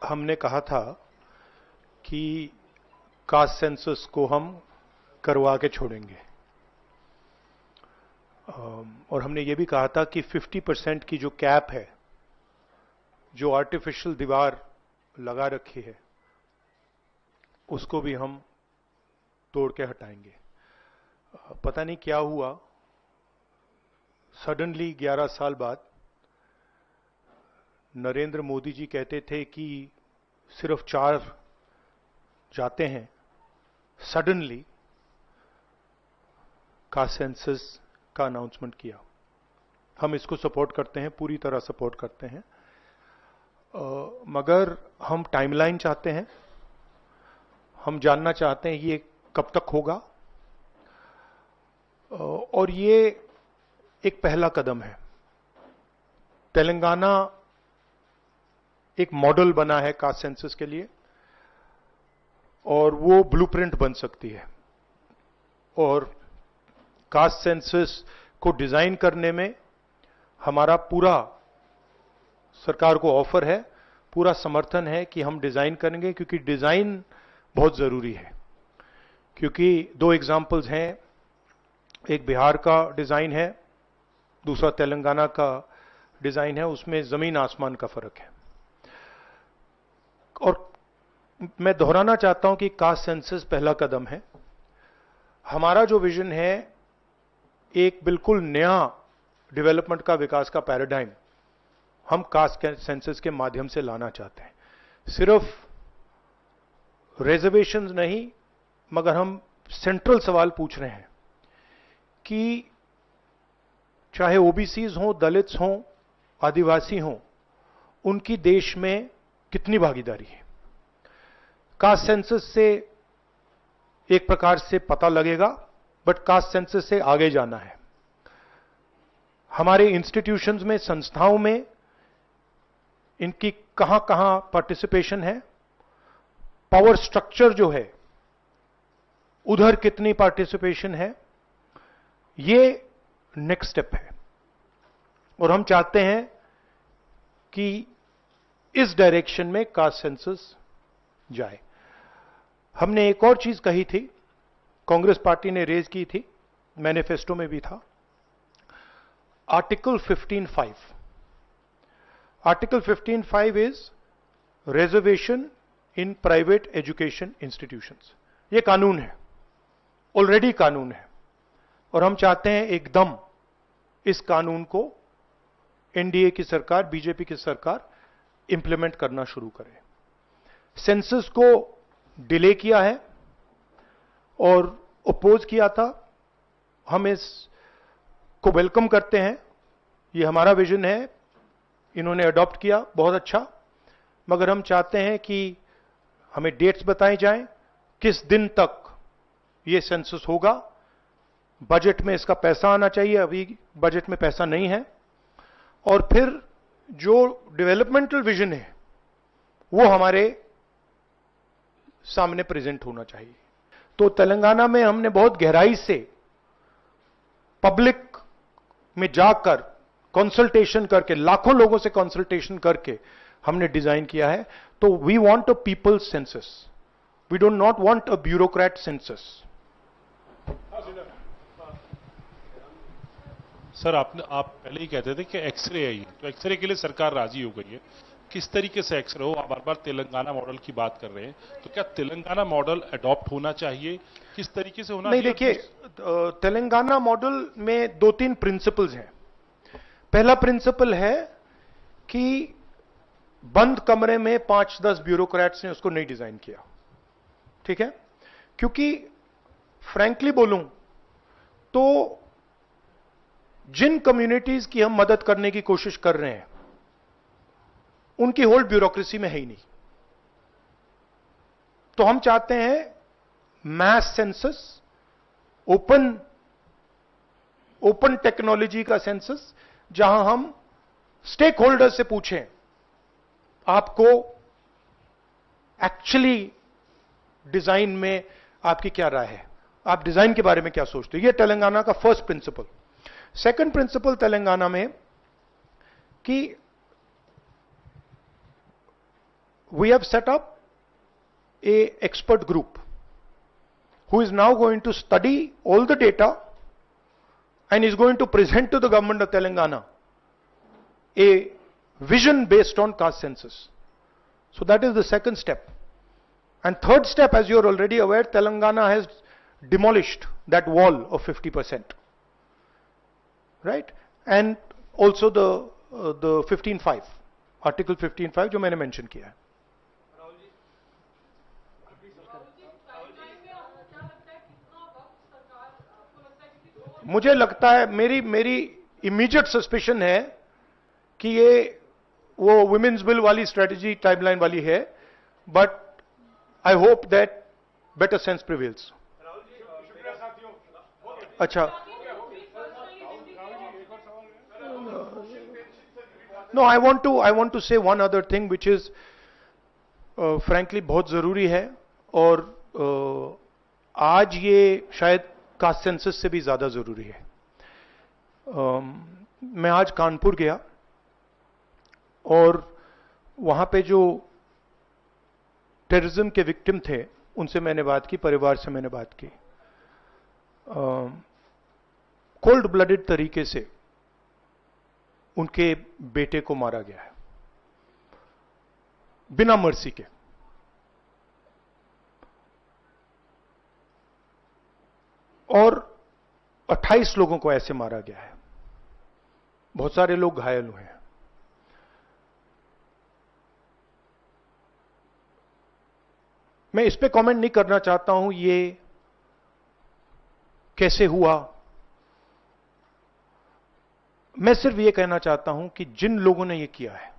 हमने कहा था कि कास्ट सेंसस को हम करवा के छोड़ेंगे, और हमने ये भी कहा था कि 50% की जो कैप है, जो आर्टिफिशियल दीवार लगा रखी है, उसको भी हम तोड़ के हटाएंगे। पता नहीं क्या हुआ, सडनली 11 साल बाद नरेंद्र मोदी जी कहते थे कि सिर्फ 4 जाते हैं, सडनली कास्ट सेंसस का अनाउंसमेंट किया। हम इसको सपोर्ट करते हैं, पूरी तरह सपोर्ट करते हैं, मगर हम टाइमलाइन चाहते हैं। हम जानना चाहते हैं ये कब तक होगा, और ये एक पहला कदम है। तेलंगाना एक मॉडल बना है कास्ट सेंसस के लिए, और वो ब्लूप्रिंट बन सकती है। और कास्ट सेंसस को डिजाइन करने में हमारा पूरा सरकार को ऑफर है, पूरा समर्थन है कि हम डिजाइन करेंगे, क्योंकि डिजाइन बहुत जरूरी है। क्योंकि 2 एग्जाम्पल्स हैं, एक बिहार का डिजाइन है, दूसरा तेलंगाना का डिजाइन है, उसमें जमीन आसमान का फर्क है। और मैं दोहराना चाहता हूं कि कास्ट सेंसस पहला कदम है। हमारा जो विजन है, एक बिल्कुल नया डेवलपमेंट का, विकास का पैराडाइम हम कास्ट सेंसस के माध्यम से लाना चाहते हैं। सिर्फ रिजर्वेशंस नहीं, मगर हम सेंट्रल सवाल पूछ रहे हैं कि चाहे ओबीसीज हों, दलित्स हों, आदिवासी हों, उनकी देश में कितनी भागीदारी है। कास्ट सेंसस से एक प्रकार से पता लगेगा, बट कास्ट सेंसस से आगे जाना है। हमारे इंस्टीट्यूशंस में, संस्थाओं में इनकी कहां कहां पार्टिसिपेशन है, पावर स्ट्रक्चर जो है उधर कितनी पार्टिसिपेशन है, ये नेक्स्ट स्टेप है। और हम चाहते हैं कि इस डायरेक्शन में कास्ट सेंसस जाए। हमने एक और चीज कही थी, कांग्रेस पार्टी ने रेज की थी, मैनिफेस्टो में भी था, article 15(5). Article 15(5) is reservation in private education institutions. ये कानून है, ऑलरेडी कानून है, और हम चाहते हैं एकदम इस कानून को एनडीए की सरकार, बीजेपी की सरकार इंप्लीमेंट करना शुरू करे। सेंसस को डिले किया है और अपोज किया था, हम इसको वेलकम करते हैं। ये हमारा विजन है, इन्होंने अडॉप्ट किया, बहुत अच्छा, मगर हम चाहते हैं कि हमें डेट्स बताई जाएं, किस दिन तक ये सेंसस होगा, बजट में इसका पैसा आना चाहिए, अभी बजट में पैसा नहीं है, और फिर जो डेवलपमेंटल विजन है वो हमारे सामने प्रेजेंट होना चाहिए। तो तेलंगाना में हमने बहुत गहराई से पब्लिक में जाकर कंसल्टेशन करके, लाखों लोगों से कंसल्टेशन करके हमने डिजाइन किया है। तो we want a people's census, we don't not want a bureaucrat census. Sir, आप पहले ही कहते थे कि एक्सरे है ये, तो एक्सरे के लिए सरकार राजी हो गई है। किस तरीके से एक्सरे हो? आप बार बार तेलंगाना मॉडल की बात कर रहे हैं, तो क्या तेलंगाना मॉडल अडॉप्ट होना चाहिए? किस तरीके से होना नहीं, चाहिए? देखिए, तेलंगाना मॉडल में 2-3 प्रिंसिपल्स हैं। पहला प्रिंसिपल है कि बंद कमरे में 5-10 ब्यूरोक्रेट्स ने उसको नहीं डिजाइन किया, ठीक है? क्योंकि फ्रैंकली बोलूं तो जिन कम्युनिटीज की हम मदद करने की कोशिश कर रहे हैं, उनकी होल्ड ब्यूरोक्रेसी में है ही नहीं। तो हम चाहते हैं मैस सेंसस, ओपन टेक्नोलॉजी का सेंसस, जहां हम स्टेक होल्डर से पूछें, आपको एक्चुअली डिजाइन में आपकी क्या राय है, आप डिजाइन के बारे में क्या सोचते हो। यह तेलंगाना का first principle. Second principle Telangana में कि we have set up a expert group who is now going to study all the data and is going to present to the government of Telangana a vision based on caste census. So that is the second step. And third step, as you are already aware, Telangana has demolished that wall of 50%. Right? And also the 15.5, Article 15.5 जो मैंने mention किया है. मुझे लगता है, मेरी immediate suspicion है कि ये वो वुमेन्स बिल वाली स्ट्रेटजी टाइमलाइन वाली है, but I hope that better sense prevails. अच्छा, नो, आई वांट टू से one other thing which is frankly बहुत जरूरी है, और आज ये शायद कास्ट सेंसस से भी ज्यादा जरूरी है. मैं आज कानपुर गया और वहां पे जो टेररिज्म के विक्टिम थे उनसे मैंने बात की, परिवार से मैंने बात की. कोल्ड ब्लडेड तरीके से उनके बेटे को मारा गया है, बिना मर्सी के. और 28 लोगों को ऐसे मारा गया है, बहुत सारे लोग घायल हुए हैं. मैं इस पे कमेंट नहीं करना चाहता हूं ये कैसे हुआ. मैं सिर्फ ये कहना चाहता हूं कि जिन लोगों ने ये किया है,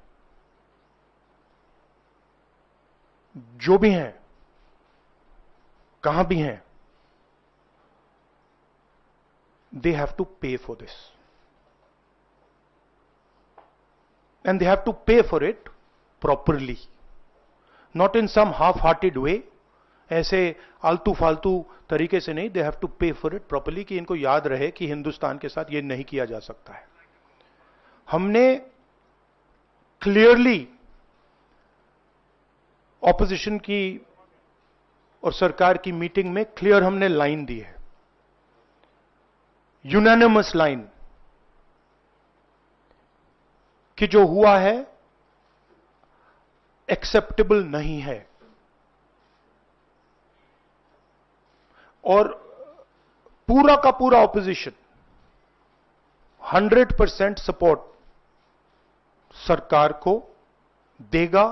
जो भी हैं, कहां भी हैं, they have to pay for this, and they have to pay for it properly, not in some half-hearted way, ऐसे आलतू फालतू तरीके से नहीं. they have to pay for it properly, कि इनको याद रहे कि हिंदुस्तान के साथ ये नहीं किया जा सकता है. हमने क्लियरली ऑपोजिशन की और सरकार की मीटिंग में क्लियर हमने लाइन दी है, यूनानिमस लाइन, कि जो हुआ है एक्सेप्टेबल नहीं है. और पूरा का पूरा ऑपोजिशन 100% सपोर्ट सरकार को देगा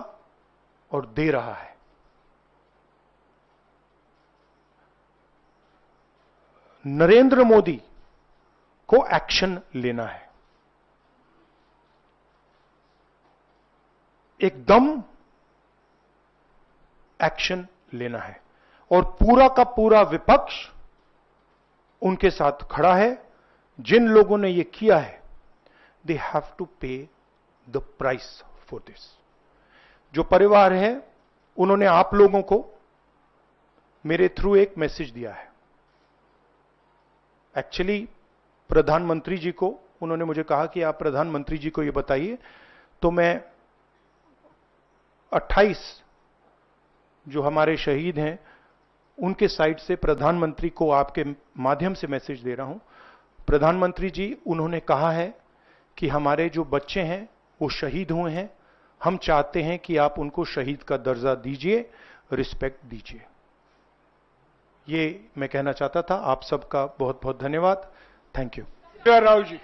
और दे रहा है. नरेंद्र मोदी को एक्शन लेना है, एकदम एक्शन लेना है, और पूरा का पूरा विपक्ष उनके साथ खड़ा है. जिन लोगों ने ये किया है, दे हैव टू पे द प्राइस फॉर दिस. जो परिवार है, उन्होंने आप लोगों को मेरे थ्रू एक मैसेज दिया है. एक्चुअली प्रधानमंत्री जी को उन्होंने मुझे कहा कि आप प्रधानमंत्री जी को ये बताइए, तो मैं 28 जो हमारे शहीद हैं उनके साइड से प्रधानमंत्री को आपके माध्यम से मैसेज दे रहा हूं. प्रधानमंत्री जी, उन्होंने कहा है कि हमारे जो बच्चे हैं वो शहीद हुए हैं, हम चाहते हैं कि आप उनको शहीद का दर्जा दीजिए, रिस्पेक्ट दीजिए. ये मैं कहना चाहता था. आप सबका बहुत बहुत धन्यवाद. Thank you. शुक्रिया राहुल जी,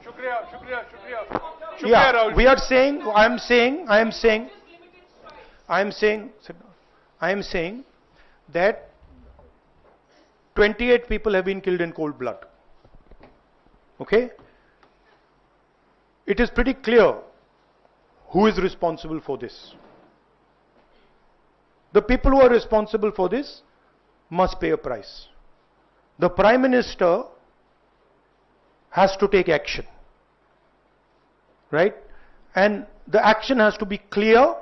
शुक्रिया शुक्रिया शुक्रिया शुक्रिया Rahul ji. We are saying, I am saying that 28 people have been killed in cold blood. Okay? It is pretty clear who is responsible for this. The people who are responsible for this must pay a price. The Prime Minister has to take action. Right? And the action has to be clear,